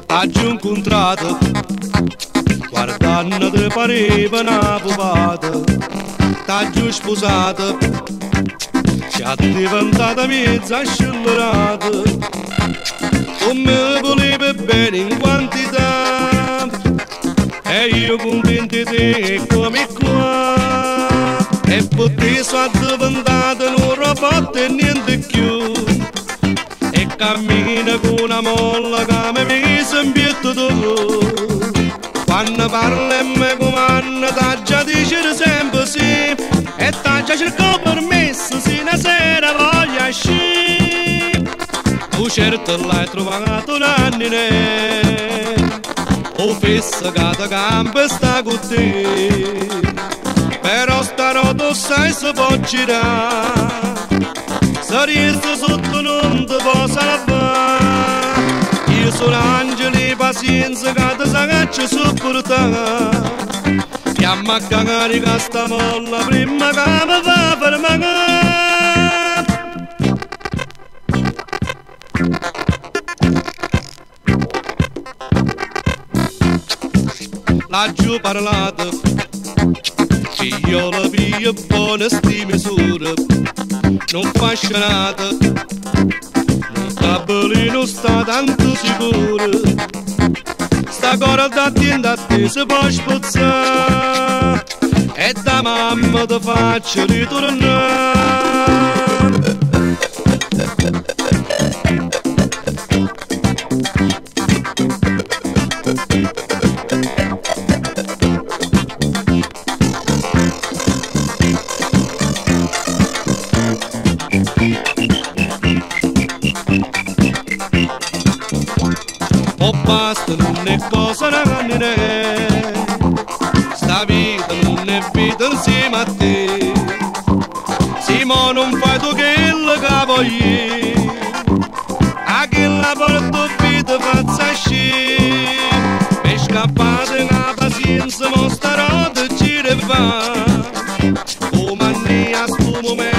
Oggi ho incontrato, guardando te pareva una pupata, t'ha giù sposato, ci ha diventata mezza scellerata, come voleva bene in quantità, e io contento di te come qua, e per te sono diventato un robot e niente più. E cammina con una molla che mi mise in pietto tu. Quando parla e mi comanda t'ha già dice sempre sì. E t'ha già cercato permesso se una sera voglia uscire. Tu certo l'hai trovato un anno o fessa che ti cambia sta con te. Però stanotte sai se può girare. Se riesco sotto non ti posso lavare. Io sono angeli pazienza che ti sagaccio sopportare. Chiamma a cagare che sta molla prima che mi va per magare. L'ho parlato, figliola via buona sti misura. Non fa scenata, un tabellino sta tanto sicuro. Sta cosa da tienda a te si può spozzare e da mamma ti faccio ritornare. O basta, non è cosa da camminare. Sta vita non è vita insieme a te. Simo non fai tu quello che voglio. A che la porto vita faccia uscire. Per scappare la pazienza mo starò di gira e va. Come anni a sto momento